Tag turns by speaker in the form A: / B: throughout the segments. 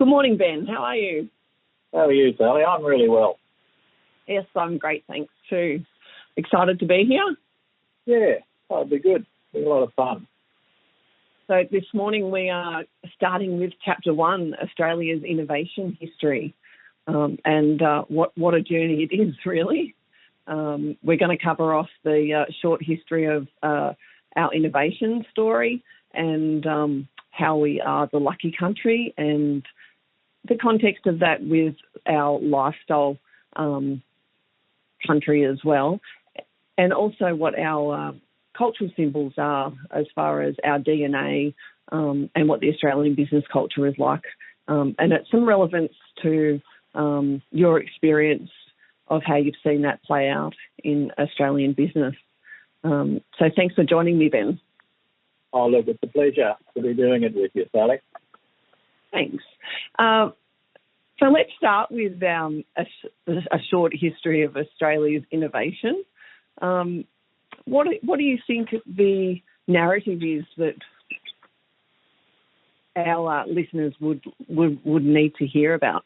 A: Good morning, Ben. How are you?
B: How are you, Sally? I'm really well.
A: Yes, I'm great, thanks too. Excited to be here.
B: Yeah, that'd be good. Be a lot of fun.
A: So this morning we are starting with Chapter 1, Australia's Innovation History. What a journey it is, really. We're going to cover off the short history of our innovation story and how we are the lucky country, and the context of that with our lifestyle country as well, and also what our cultural symbols are as far as our DNA and what the Australian business culture is like. And it's some relevance to your experience of how you've seen that play out in Australian business. So thanks for joining me, Ben.
B: Oh, look, it's a pleasure to be doing it with you, Sally.
A: Thanks. So let's start with a short history of Australia's innovation. What do you think the narrative is that our listeners would need to hear about?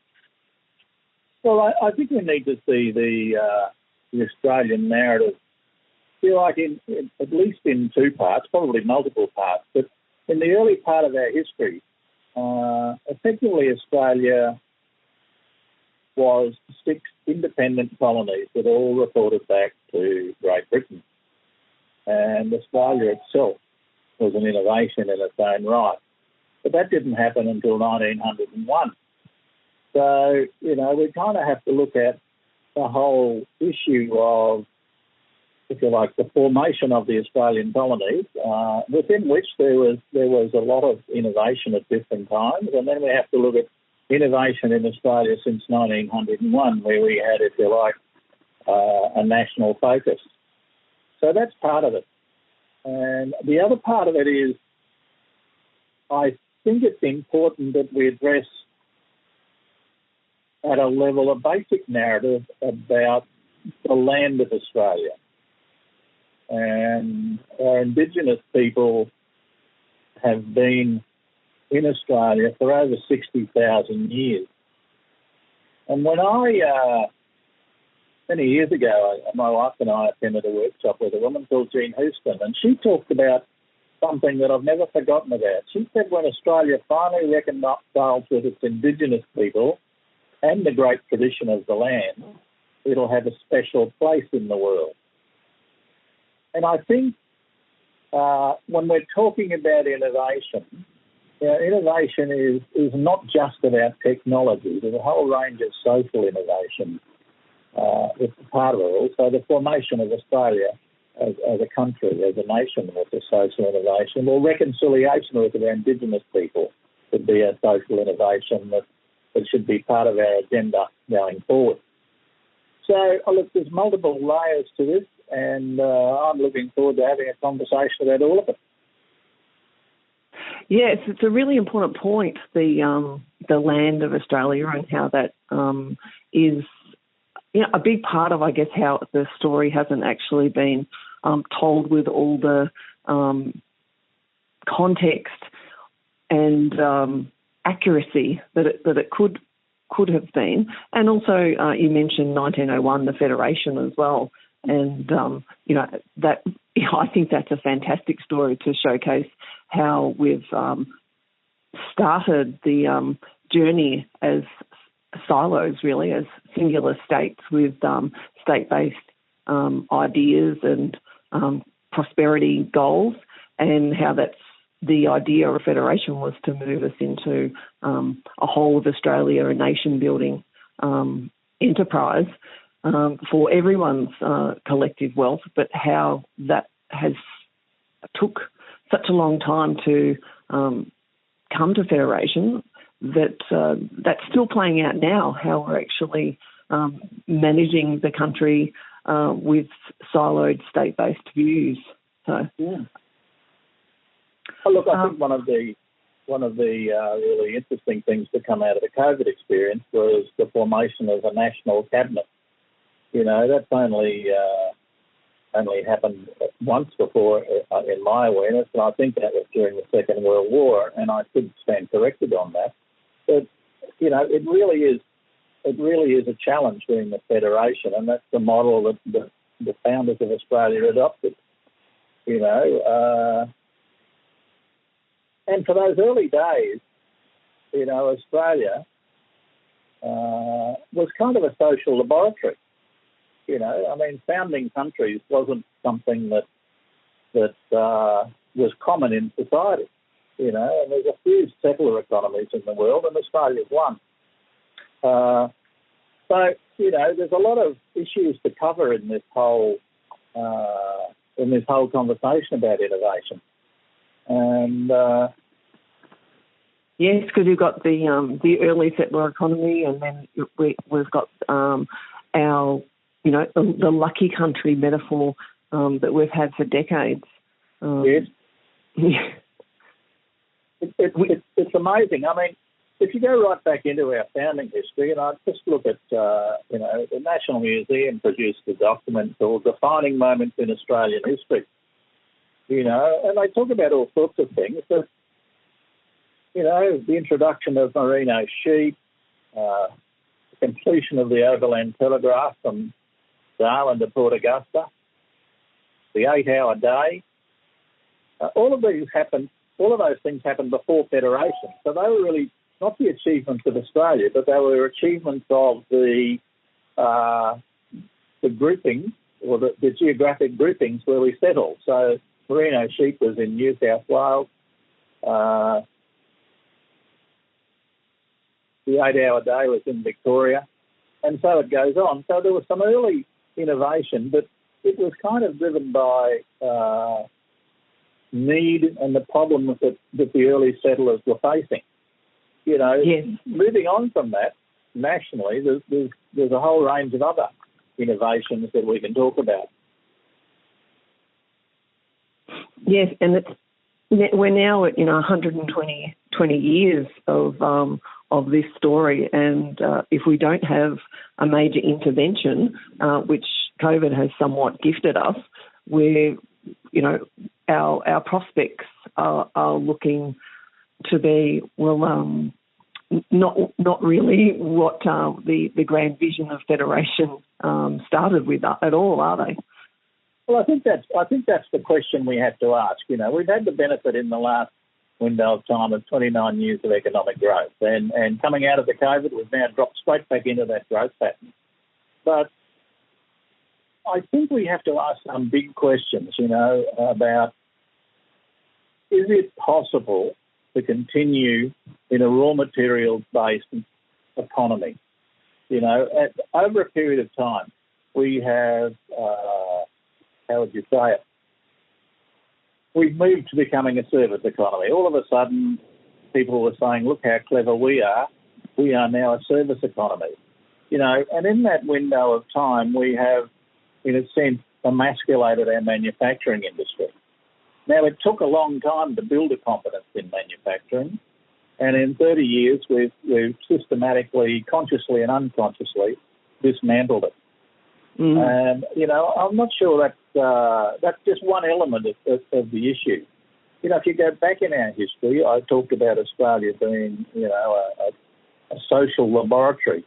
B: Well, I think we need to see the Australian narrative, at least in two parts, probably multiple parts. But in the early part of our history, effectively Australia was 6 independent colonies that all reported back to Great Britain. And Australia itself was an innovation in its own right. But that didn't happen until 1901. So, we kind of have to look at the whole issue of, if you like, the formation of the Australian colonies, within which there was a lot of innovation at different times. And then we have to look at innovation in Australia since 1901, where we had, if you like, a national focus. So that's part of it. And the other part of it is, I think it's important that we address at a level a basic narrative about the land of Australia. And our Indigenous people have been in Australia for over 60,000 years. And when many years ago, my wife and I attended a workshop with a woman called Jean Houston, and she talked about something that I've never forgotten about. She said when Australia finally reconciles with its Indigenous people and the great tradition of the land, it'll have a special place in the world. And I think when we're talking about innovation, innovation is not just about technology. There's a whole range of social innovation. It's part of it. Also, the formation of Australia as a country, as a nation, was a social innovation. Well, reconciliation with our Indigenous people would be a social innovation that should be part of our agenda going forward. So, look, there's multiple layers to this, and I'm looking forward to having a conversation about all of it.
A: Yes, it's a really important point, the land of Australia and how that is a big part of, I guess, how the story hasn't actually been told with all the context and accuracy that it could have been. And also, you mentioned 1901, the Federation as well. And, that I think that's a fantastic story to showcase how we've started the journey as silos, really, as singular states with state-based ideas and prosperity goals, and how that's the idea of a federation was to move us into a whole of Australia, a nation-building enterprise for everyone's collective wealth, but how that has took such a long time to come to federation that's still playing out now, how we're actually managing the country with siloed state-based views. So,
B: yeah. Oh, look, I think one of the really interesting things to come out of the COVID experience was the formation of a national cabinet. That's only happened once before in my awareness, and I think that was during the Second World War, and I could stand corrected on that. But it really is. It really is a challenge being a federation, and that's the model that the founders of Australia adopted. And for those early days, Australia was kind of a social laboratory. Founding countries wasn't something that was common in society. And there's a few settler economies in the world, and Australia's one. So there's a lot of issues to cover in this whole conversation about innovation. And
A: yes, because you've got the early settler economy, and then we've got our the lucky country metaphor that we've had for decades.
B: Yes. It's amazing. If you go right back into our founding history, and I just look at, the National Museum produced a document called Defining Moments in Australian History, and they talk about all sorts of things, but, the introduction of merino sheep, the completion of the overland telegraph from Darwin to Port Augusta, the 8-hour day, all of those things happened before Federation. So they were really not the achievements of Australia, but they were achievements of the groupings, or the geographic groupings where we settled. So merino sheep was in New South Wales. The 8-hour day was in Victoria, and so it goes on. So there was some early innovation, but it was kind of driven by need and the problems that the early settlers were facing.
A: Yes.
B: Moving on from that, nationally, there's a whole range of other innovations that we can talk about.
A: Yes, and we're now at 120 years of this story, and if we don't have a major intervention, which COVID has somewhat gifted us, we're our prospects are looking to be not really what the grand vision of federation started with at all, are they?
B: Well, I think that's the question we have to ask. We've had the benefit in the last window of time of 29 years of economic growth, and coming out of the COVID, we've now dropped straight back into that growth pattern. But I think we have to ask some big questions, about, is it possible to continue in a raw materials-based economy? Over a period of time, we have, how would you say it? We've moved to becoming a service economy. All of a sudden, people were saying, look how clever we are. We are now a service economy. And in that window of time, we have, in a sense, emasculated our manufacturing industry. Now, it took a long time to build a competence in manufacturing, and in 30 years, we've systematically, consciously and unconsciously, dismantled it. And, I'm not sure that's just one element of the issue. If you go back in our history, I talked about Australia being, a social laboratory.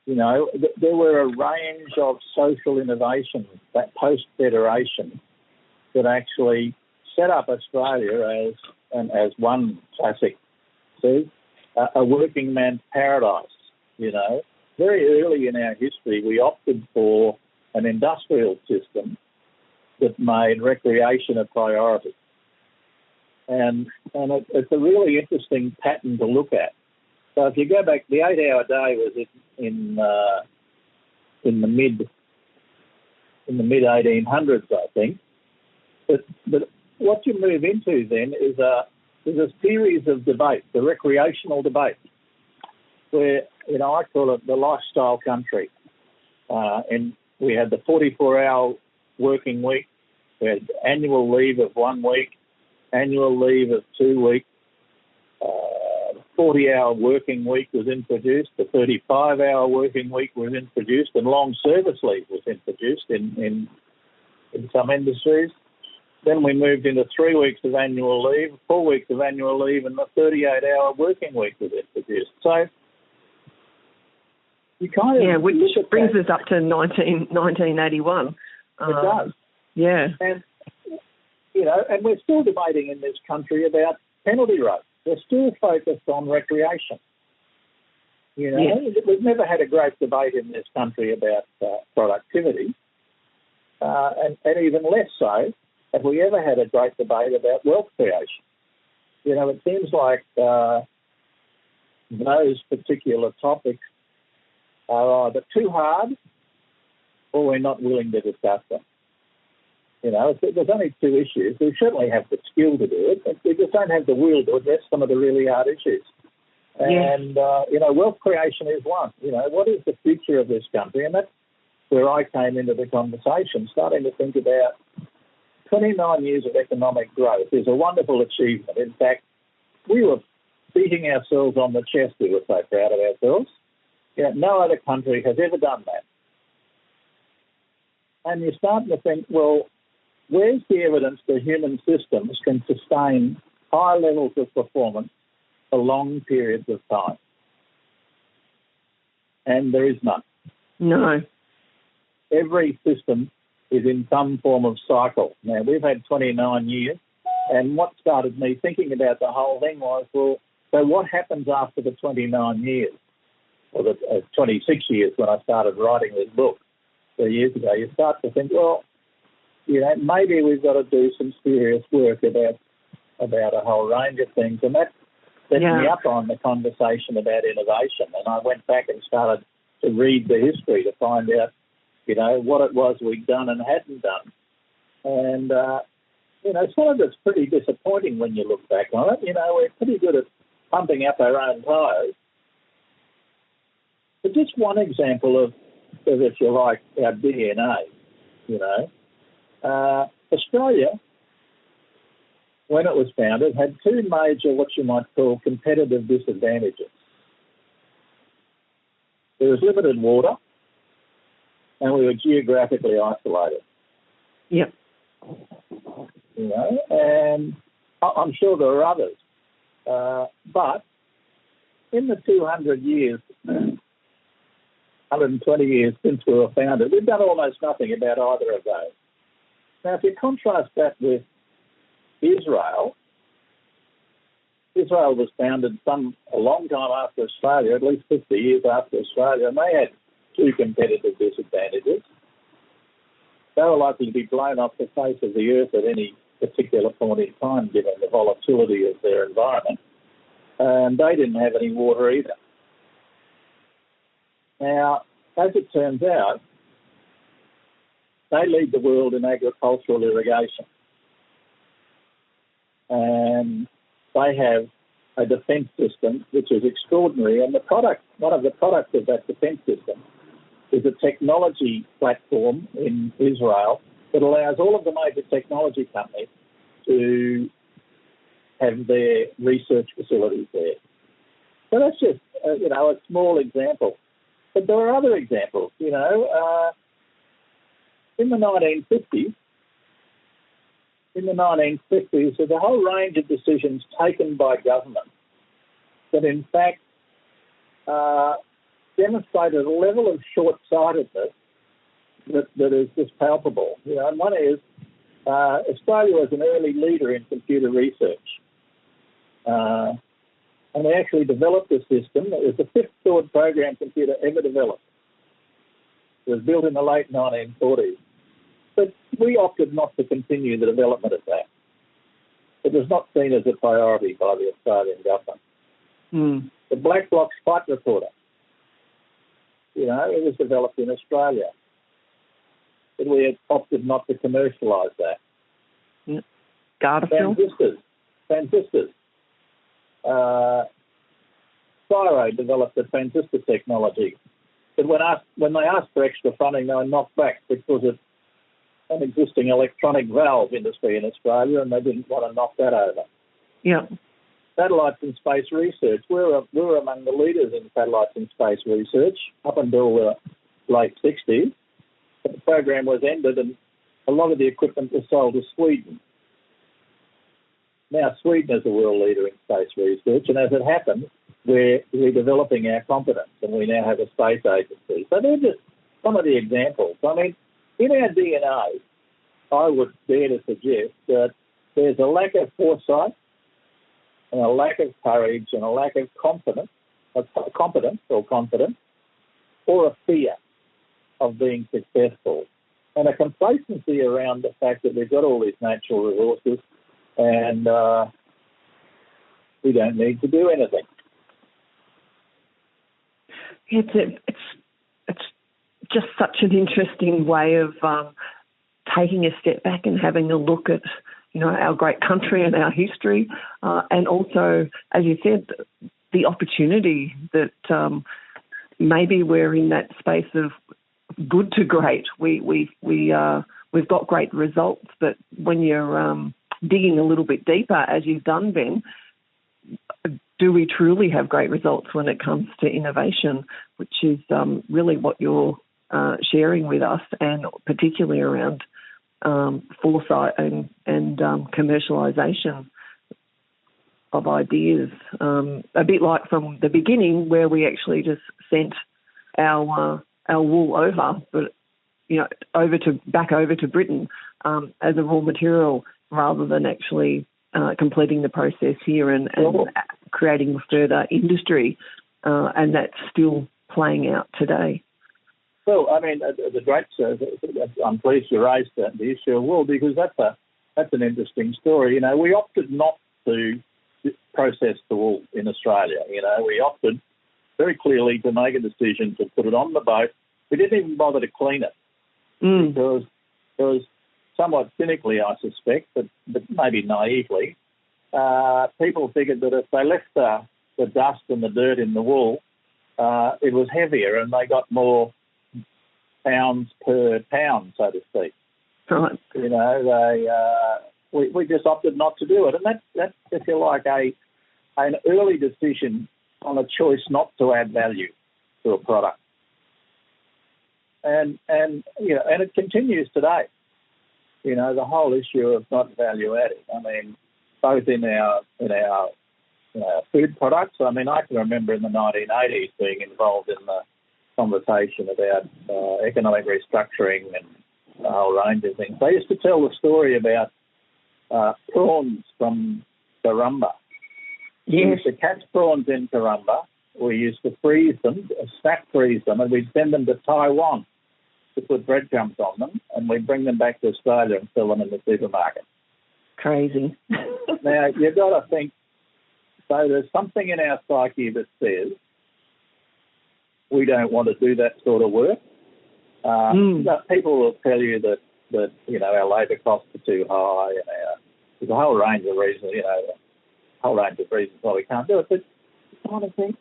B: There were a range of social innovations that post-Federation that actually set up Australia as one classic, a working man's paradise. Very early in our history, we opted for an industrial system that made recreation a priority. And it's a really interesting pattern to look at. So if you go back, the 8-hour day was in the mid 1800s, I think. But what you move into then is a series of debates, the recreational debate, where I call it the lifestyle country. And we had the 44-hour working week. We had annual leave of 1 week, annual leave of 2 weeks. 40-hour working week was introduced. The 35-hour working week was introduced, and long service leave was introduced in some industries. Then we moved into 3 weeks of annual leave, 4 weeks of annual leave, and the 38-hour working week was introduced. So you kind of
A: which brings us up to 1981.
B: It does.
A: Yeah.
B: And, and we're still debating in this country about penalty rates. We're still focused on recreation. We've never had a great debate in this country about productivity, and even less so have we ever had a great debate about wealth creation. It seems like those particular topics are either too hard or we're not willing to discuss them. There's only two issues. We certainly have the skill to do it, but we just don't have the will to address some of the really hard issues. And, wealth creation is one. What is the future of this country? And that's where I came into the conversation, starting to think about 29 years of economic growth is a wonderful achievement. In fact, we were beating ourselves on the chest. We were so proud of ourselves. No other country has ever done that. And you're starting to think, well, where's the evidence that human systems can sustain high levels of performance for long periods of time? And there is none.
A: No.
B: Every system is in some form of cycle. Now, we've had 29 years, and what started me thinking about the whole thing was, well, so what happens after the 29 years? Or the 26 years when I started writing this book 3 years ago. You start to think, well, maybe we've got to do some serious work about a whole range of things, and that set me up on the conversation about innovation. And I went back and started to read the history to find out, what it was we'd done and hadn't done. And, some of it's pretty disappointing when you look back on it. We're pretty good at pumping up our own tyres. But just one example of, if you like, our DNA, Australia, when it was founded, had two major, what you might call, competitive disadvantages. There was limited water, and we were geographically isolated.
A: Yep.
B: And I'm sure there are others. But in the 200 years, 120 years since we were founded, we've done almost nothing about either of those. Now, if you contrast that with Israel was founded a long time after Australia, at least 50 years after Australia, and they had two competitive disadvantages. They were likely to be blown off the face of the earth at any particular point in time, given the volatility of their environment. And they didn't have any water either. Now, as it turns out, they lead the world in agricultural irrigation. And they have a defence system which is extraordinary. And one of the products of that defence system is a technology platform in Israel that allows all of the major technology companies to have their research facilities there. So that's just, a small example. But there are other examples, in the 1950s, there's a whole range of decisions taken by government that, in fact, demonstrated a level of short-sightedness that is just palpable. And one is Australia was an early leader in computer research. And they actually developed a system that was the fifth stored program computer ever developed. It was built in the late 1940s. But we opted not to continue the development of that. It was not seen as a priority by the Australian government. The black box fight recorder, it was developed in Australia. But we had opted not to commercialise that. Transistors. Cyro developed the transistor technology. But when they asked for extra funding, they were knocked back because of an existing electronic valve industry in Australia, and they didn't want to knock that over.
A: Yeah.
B: Satellites and space research. We were among the leaders in satellites and space research up until the late 60s. But the program was ended, and a lot of the equipment was sold to Sweden. now Sweden is a world leader in space research, and as it happens, we're developing our competence, and we now have a space agency. So they're just some of the examples. I mean, in our DNA, I would dare to suggest that there's a lack of foresight and a lack of courage and a lack of competence, or a fear of being successful, and a complacency around the fact that we've got all these natural resources and we don't need to do anything.
A: It's just such an interesting way of taking a step back and having a look at, our great country and our history, and also, as you said, the opportunity that maybe we're in that space of good to great. We've got great results, but when you're digging a little bit deeper, as you've done, Ben, do we truly have great results when it comes to innovation, which is really what you're sharing with us, and particularly around foresight and commercialization of ideas. A bit like from the beginning, where we actually just sent our wool over, but back over to Britain as a raw material, rather than actually completing the process here and creating further industry, and that's still playing out today.
B: Well, I mean, the great. I'm pleased you raised the issue of wool, because that's an interesting story. We opted not to process the wool in Australia. We opted very clearly to make a decision to put it on the boat. We didn't even bother to clean it because somewhat cynically, I suspect, but maybe naively, people figured that if they left the dust and the dirt in the wool, it was heavier and they got more pounds per pound, so to speak.
A: Right.
B: We just opted not to do it, and that's if you like an early decision on a choice not to add value to a product, and it continues today. The whole issue of not value adding. I mean, both in our food products. I mean, I can remember in the 1980s being involved in the conversation about economic restructuring and a whole range of things. They used to tell the story about prawns from Karumba.
A: Yes.
B: We used to catch prawns in Karumba. We used to freeze them, snap freeze them, and we'd send them to Taiwan to put breadcrumbs on them, and we'd bring them back to Australia and sell them in the supermarket.
A: Crazy.
B: Now, you've got to think, so there's something in our psyche that says we don't want to do that sort of work. But people will tell you that our labour costs are too high, and there's a whole range of reasons, why we can't do it. But I want to think,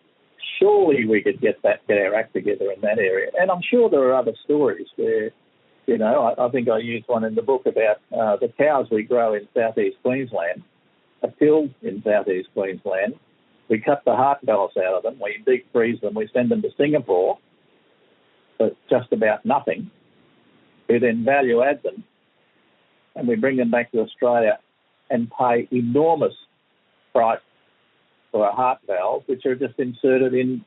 B: surely we could get our act together in that area. And I'm sure there are other stories where, I think I used one in the book about the cows we grow in southeast Queensland are killed in southeast Queensland. We cut the heart valves out of them, we deep freeze them, we send them to Singapore for just about nothing. We then value add them, and we bring them back to Australia and pay enormous price for a heart valve, which are just inserted in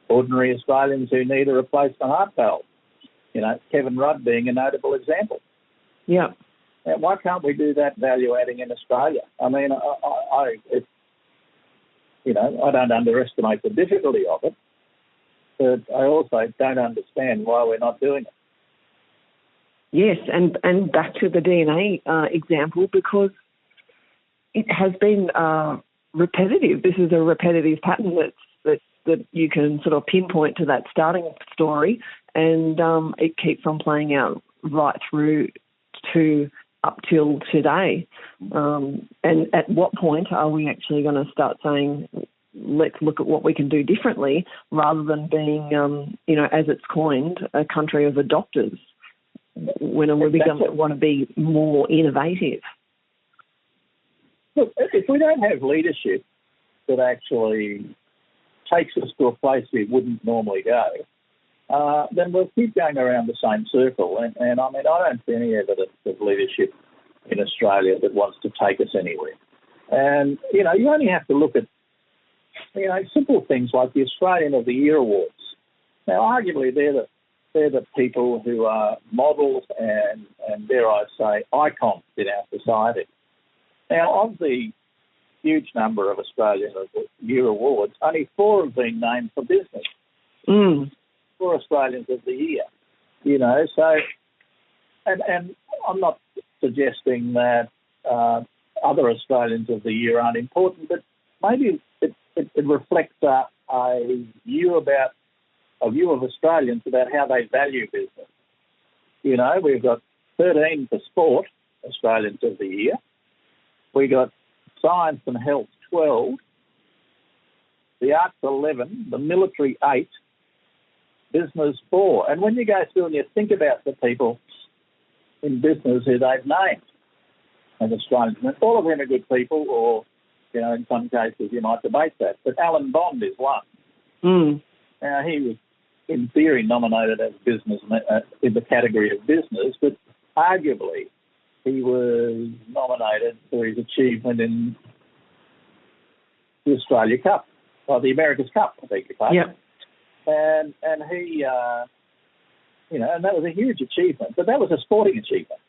B: ordinary Australians who need a replacement heart valve. Kevin Rudd being a notable example.
A: Yeah.
B: Now, why can't we do that value adding in Australia? I mean, I don't underestimate the difficulty of it, but I also don't understand why we're not doing it.
A: Yes, and back to the DNA example, because it has been repetitive. This is a repetitive pattern that you can sort of pinpoint to that starting story, and it keeps on playing out right through to up till today. And at what point are we actually going to start saying, let's look at what we can do differently, rather than being, as it's coined, a country of adopters, when we're going to want to be more innovative?
B: Look, if we don't have leadership that actually takes us to a place we wouldn't normally go, then we'll keep going around the same circle. And I mean, I don't see any evidence of leadership in Australia that wants to take us anywhere. And, you know, you only have to look at, you know, simple things like the Australian of the Year Awards. Now, arguably, they're the people who are models and dare I say, icons in our society. Now, of the huge number of Australian of the Year Awards, only 4 have been named for business. 4 Australians of the Year, you know. So, and I'm not suggesting that other Australians of the Year aren't important, but maybe it reflects a view of Australians about how they value business. You know, we've got 13 for sport, Australians of the Year. We got science and health, 12. The arts, 11. The military, 8. Business, 4. And when you go through and you think about the people in business who they've named as Australians, all of them are good people, or, you know, in some cases you might debate that. But Alan Bond is one. Now, he was, in theory, nominated as business in the category of business, but arguably he was nominated for his achievement in the Australia Cup, or the America's Cup, I beg your pardon.
A: Yep.
B: And he, you know, and that was a huge achievement, but that was a sporting achievement.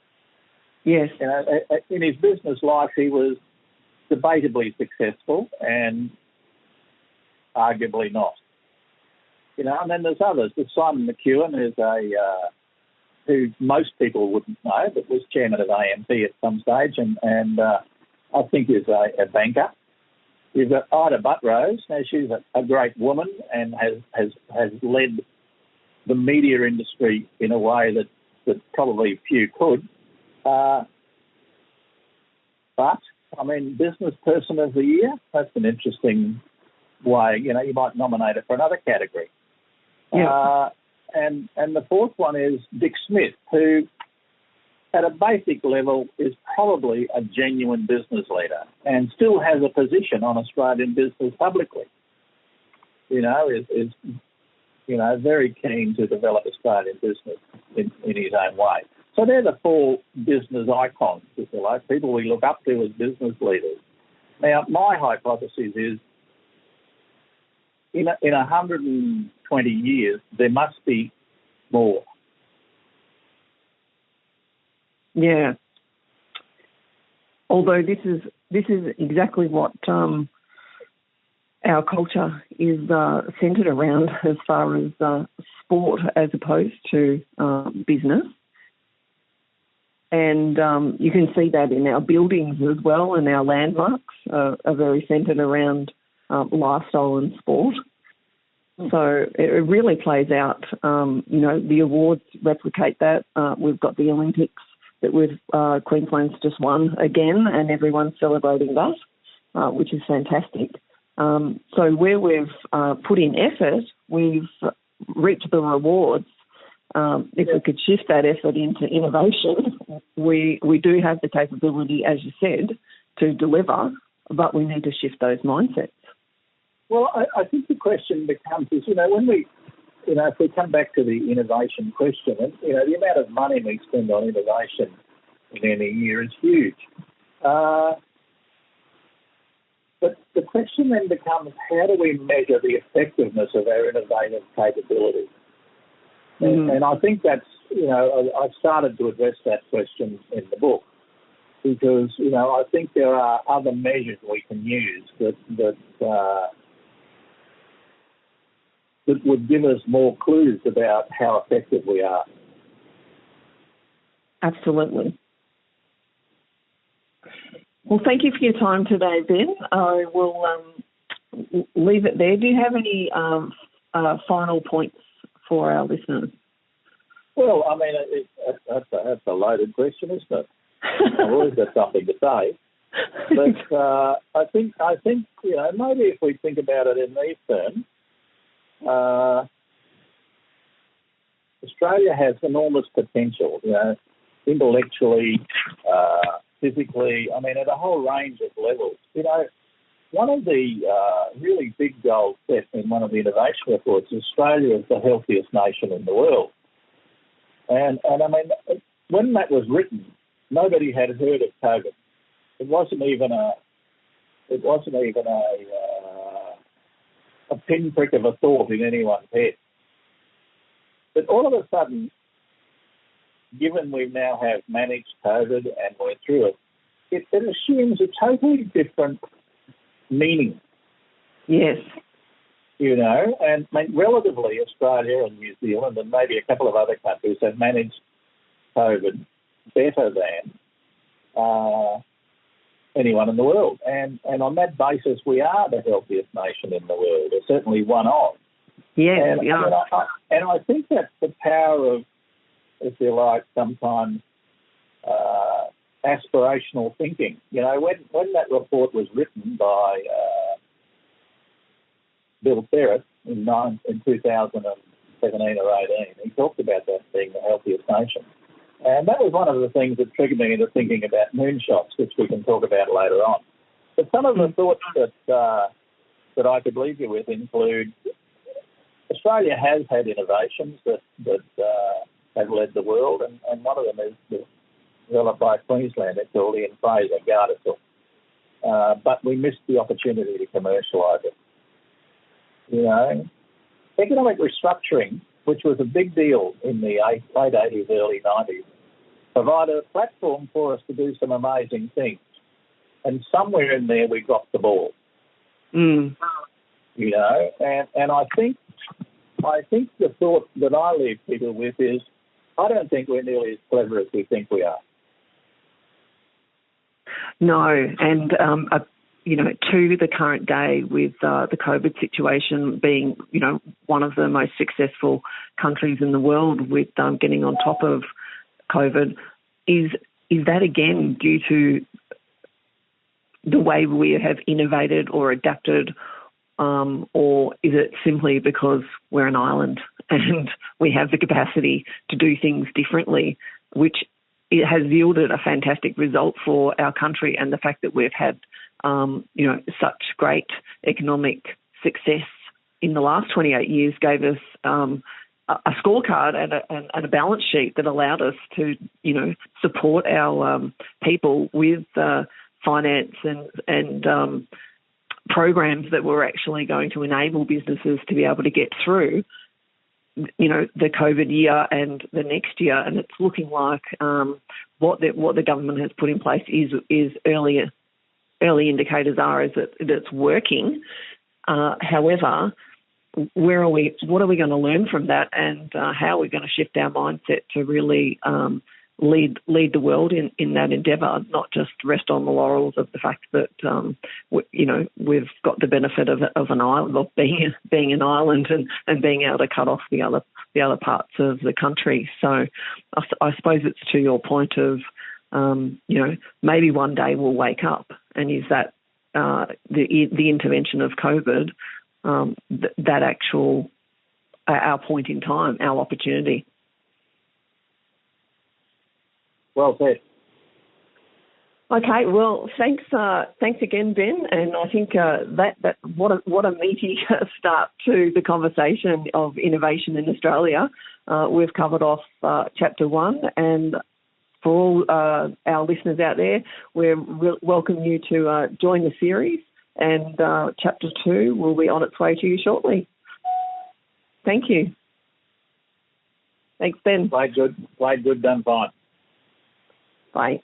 A: Yes.
B: You know, in his business life, he was debatably successful and arguably not. You know, and then there's others. There's Simon McEwen, who most people wouldn't know, but was chairman of AMP at some stage, and I think is a banker. You've got Ida Buttrose. Now, she's a great woman and has led the media industry in a way that probably few could. But, I mean, business person of the year, that's an interesting way. You know, you might nominate it for another category.
A: Yeah.
B: And the fourth one is Dick Smith, who at a basic level is probably a genuine business leader and still has a position on Australian business publicly. You know, is you know, very keen to develop Australian business in his own way. So they're the 4 business icons, if you like, people we look up to as business leaders. Now, my hypothesis is in 120 years, there must be more.
A: Yeah. Although this is exactly what our culture is centred around as far as sport as opposed to business. And you can see that in our buildings as well, and our landmarks are very centred around lifestyle and sport. So it really plays out. You know, the awards replicate that. We've got the Olympics that Queensland's just won again, and everyone's celebrating that, which is fantastic. So where we've put in effort, we've reaped the rewards. If we could shift that effort into innovation, we do have the capability, as you said, to deliver, but we need to shift those mindsets.
B: Well, I think the question becomes is, you know, when we, you know, if we come back to the innovation question, and, you know, the amount of money we spend on innovation in any year is huge. But the question then becomes, how do we measure the effectiveness of our innovative capability? And I think that's, you know, I've started to address that question in the book because, you know, I think there are other measures we can use that would give us more clues about how effective we are.
A: Absolutely. Well, thank you for your time today, Ben. I will leave it there. Do you have any final points for our listeners?
B: Well, I mean, that's a loaded question, isn't it? I've always got something to say. But I think you know, maybe if we think about it in these terms, Australia has enormous potential, you know, intellectually, physically, I mean, at a whole range of levels. You know, one of the really big goals set in one of the innovation reports is Australia is the healthiest nation in the world. And I mean, when that was written, nobody had heard of COVID. It wasn't even a pinprick of a thought in anyone's head. But all of a sudden, given we now have managed COVID and we're through it, it assumes a totally different meaning.
A: Yes.
B: You know, and relatively Australia and New Zealand and maybe a couple of other countries have managed COVID better than anyone in the world. And on that basis, we are the healthiest nation in the world, or certainly one of.
A: Yes,
B: and,
A: we are.
B: And I think that's the power of, if you like, sometimes aspirational thinking. You know, when that report was written by Bill Ferris in 2017 or 18, he talked about that being the healthiest nation. And that was one of the things that triggered me into thinking about moonshots, which we can talk about later on. But some of the thoughts that I could leave you with include Australia has had innovations that have led the world, and one of them is developed by Queensland. It's called Ian Fraser Gardasil. But we missed the opportunity to commercialise it. You know, economic restructuring, which was a big deal in the late 80s, early 90s, provided a platform for us to do some amazing things. And somewhere in there we dropped the ball.
A: Mm.
B: You know, and I think the thought that I leave people with is, I don't think we're nearly as clever as we think we are.
A: No, and you know, to the current day, with the COVID situation being, you know, one of the most successful countries in the world with getting on top of COVID, is that again due to the way we have innovated or adapted, or is it simply because we're an island and we have the capacity to do things differently, which it has yielded a fantastic result for our country, and the fact that we've had you know, such great economic success in the last 28 years gave us a scorecard and a balance sheet that allowed us to, you know, support our people with finance and programs that were actually going to enable businesses to be able to get through, you know, the COVID year and the next year. And it's looking like what the government has put in place is early indicators are is that it's working. However, what are we going to learn from that, and how are we going to shift our mindset to really lead the world in that endeavour, not just rest on the laurels of the fact that you know, we've got the benefit of an island, of being an island and being able to cut off the other parts of the country. So I suppose it's to your point of you know, maybe one day we'll wake up, and is that the intervention of COVID that actual our point in time, our opportunity.
B: Well said.
A: Okay, well, thanks again, Ben, and I think that what a meaty start to the conversation of innovation in Australia. We've covered off Chapter 1, and for all our listeners out there, we welcome you to join the series, and Chapter 2 will be on its way to you shortly. Thank you. Thanks, Ben.
B: Played good, done fine.
A: Bye.